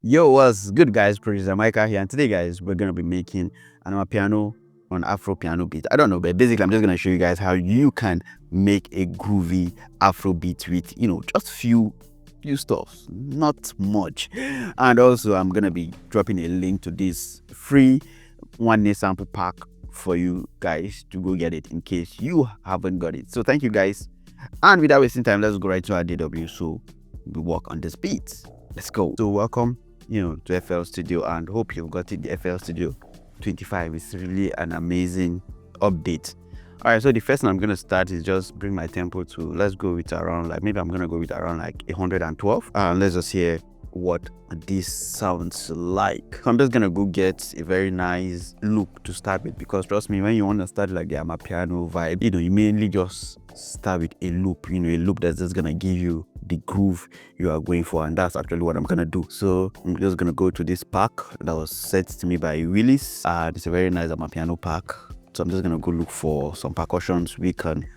Yo, what's good, guys? Producer Mykah here, and today, guys, we're gonna be making an piano on Afro piano beat. I don't know, but basically, I'm just gonna show you guys how you can make a groovy Afro beat with, just few stuff, not much. And also, I'm gonna be dropping a link to this free 1 day sample pack for you guys to go get it in case you haven't got it. So, thank you, guys. And without wasting time, let's go right to our DW. So, we work on this beat. Let's go. So, welcome to FL Studio, and hope you've got it. The FL Studio 25 is really an amazing update. All right, so the first thing I'm going to start is just bring my tempo to, let's go with around, like, maybe I'm going to go with around like 112. And let's just hear what this sounds like. So I'm just going to go get a very nice loop to start with, because trust me, when you want to start like the amapiano vibe, you mainly just start with a loop, a loop that's just going to give you the groove you are going for, and that's actually what I'm gonna do. So I'm just gonna go to this pack that was sent to me by Willis, and it's a very nice amapiano pack. So I'm just gonna go look for some percussions we can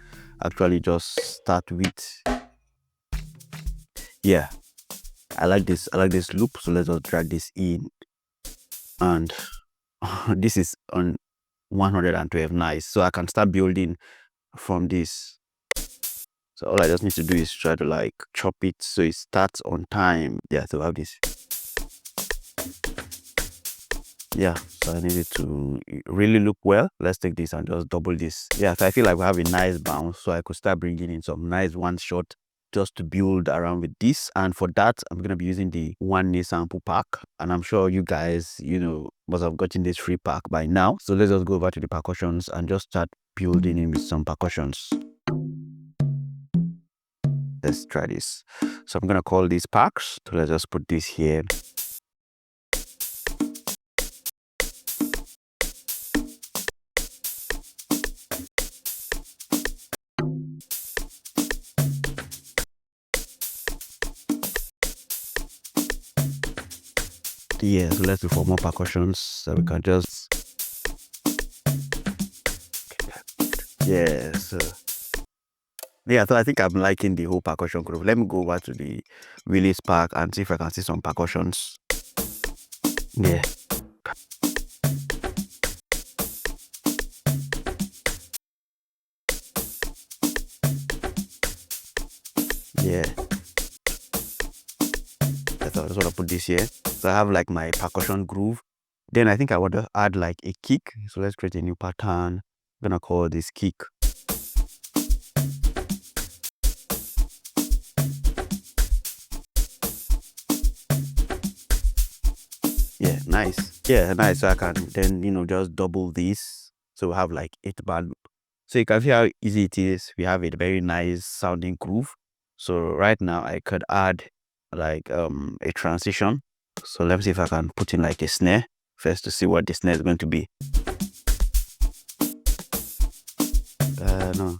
actually just start with. Yeah, I like this loop, so let's just drag this in, and this is on 112. Nice. So I can start building from this. So all I just need to do is try to like chop it so it starts on time. Yeah, so I have this. Yeah, so I need it to really look well. Let's take this and just double this. Yeah, so I feel like we have a nice bounce, so I could start bringing in some nice one shot just to build around with this. And for that, I'm going to be using the 1 day sample pack, and I'm sure you guys, must have gotten this free pack by now. So let's just go over to the percussions and just start building in with some percussions. Let's try this. So I'm gonna call these packs. So let's just put this here. Yeah, so let's do 4 more percussions so we can just yeah, so I think I'm liking the whole percussion group. Let me go over to the release pack and see if I can see some percussions. Yeah. Yeah. I just want to put this here. So I have like my percussion groove. Then I think I want to add like a kick. So let's create a new pattern. I'm gonna call this kick. Yeah, nice. Yeah, nice. So I can then, just double this. So we have like 8-bar loop. So you can see how easy it is. We have a very nice sounding groove. So right now I could add like a transition. So let me see if I can put in like a snare first to see what the snare is going to be. No.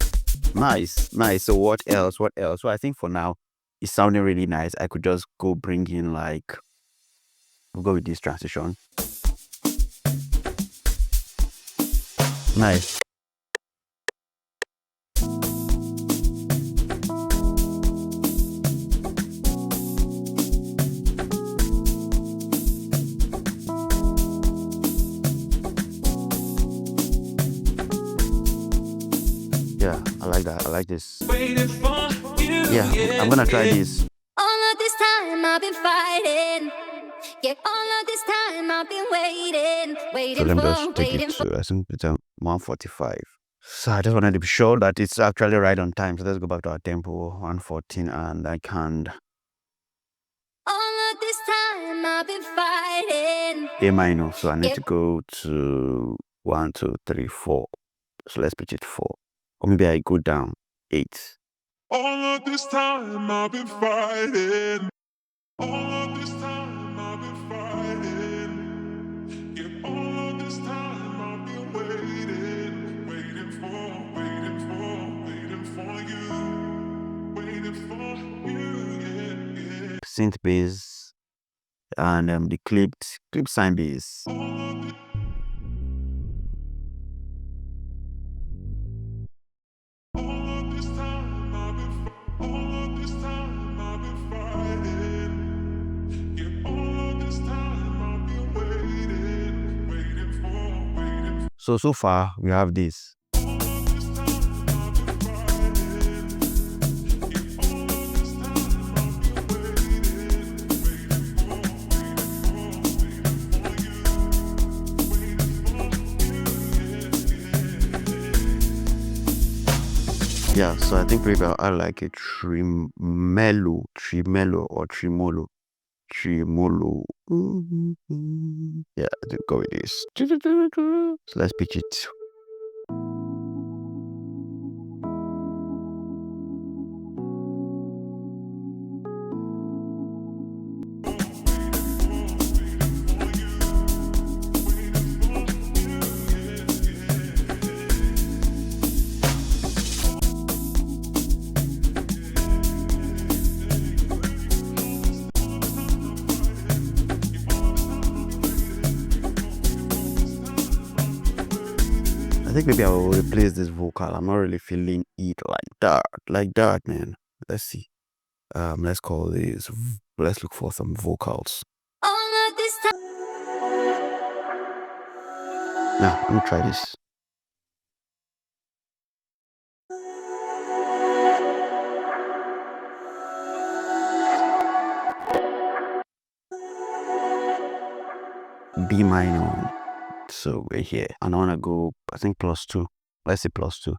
Nice. So what else? So I think for now it's sounding really nice. I could just go bring in like, we'll go with this transition. Nice. Yeah, I like that. I like this. Yeah, I'm gonna try this. All of this time I've been fighting. Yeah, all of this time I've been waiting. So let me just take it to, I think it's 145. So I just wanted to be sure that it's actually right on time. So let's go back to our tempo, 114, and I can. All of this time I've been fighting. A minor. So I need to go to 1, 2, 3, 4. So let's pitch it 4. Or maybe I go down 8. All of this time I've been fighting. All of this time I've been fighting. Yeah, all of this time I've been waiting for you, yeah. Synth bass and the clip sign bass. So far we have this. Yeah, so I think maybe I'll add like a tremolo or tremolo. Yeah, I think go with this. So let's pitch it. I think maybe I will replace this vocal. I'm not really feeling it like that, man. Let's see. Let's call this. Let's look for some vocals. All of this time. Now, let me try this. B minor. So we're here, and I want to go, I think +2. Let's say +2.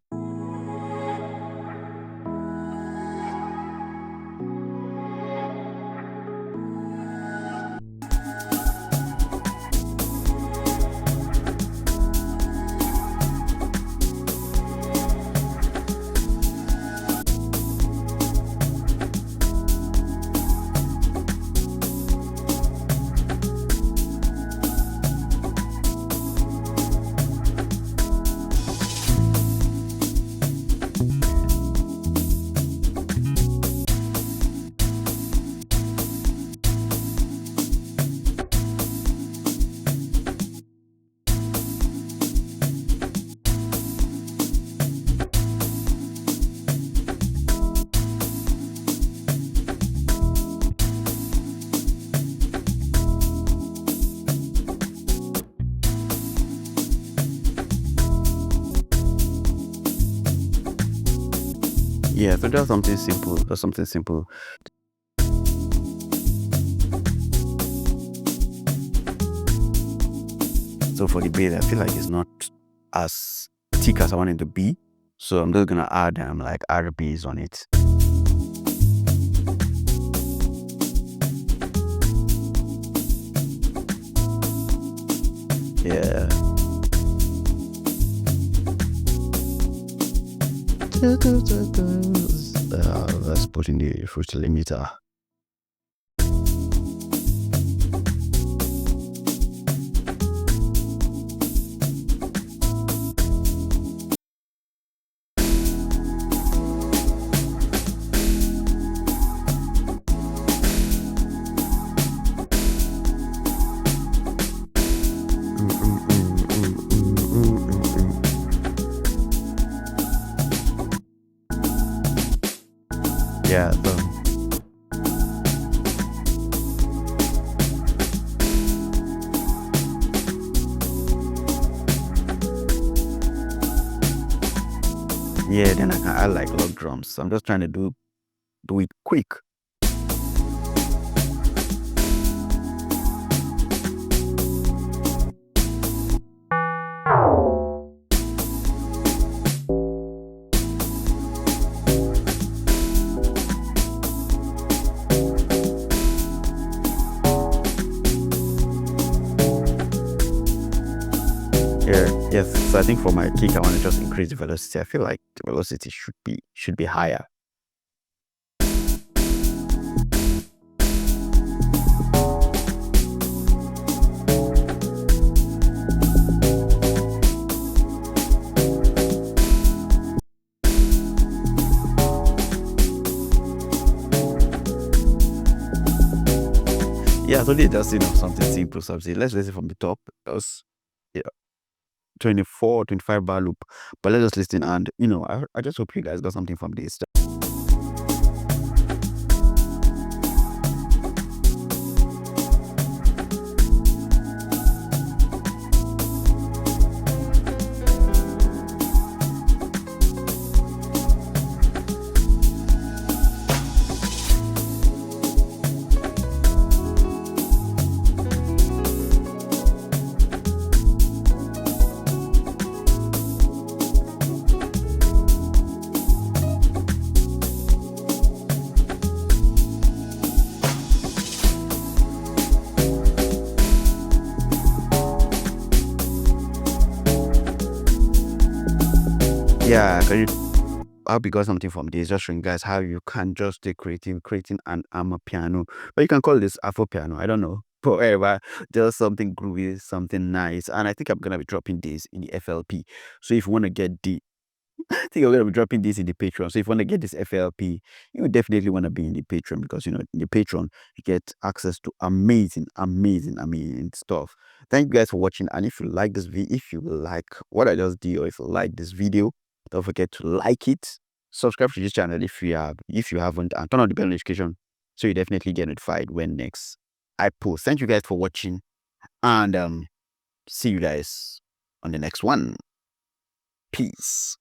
Yeah, so that's something simple. So for the bass, I feel like it's not as thick as I want it to be. So I'm just gonna add like RBs on it. Yeah. Let's put in the fruit limiter. Yeah, yeah, then I can add like log drums. So I'm just trying to do it quick. Yes, so I think for my kick I want to just increase the velocity. I feel like the velocity should be higher. Yeah, so they just something simple. So let's listen from the top. Because, yeah, 24, 25 bar loop. But let's just listen, and I just hope you guys got something from this. yeah, I hope you got something from this. Just showing you guys how you can just stay creative, creating an piano. But you can call this Afro piano. I don't know. But whatever, just something groovy, something nice. And I think I'm gonna be dropping this in the FLP. So if you want to get the I think I'm gonna be dropping this in the Patreon. So if you want to get this FLP, you definitely want to be in the Patreon, because in the Patreon you get access to amazing, amazing, amazing stuff. Thank you guys for watching. And if you like this video, if you like what I just did, or if you like this video, don't forget to like it, subscribe to this channel if you haven't, and turn on the bell notification so you definitely get notified when next I post. Thank you guys for watching, and see you guys on the next one. Peace.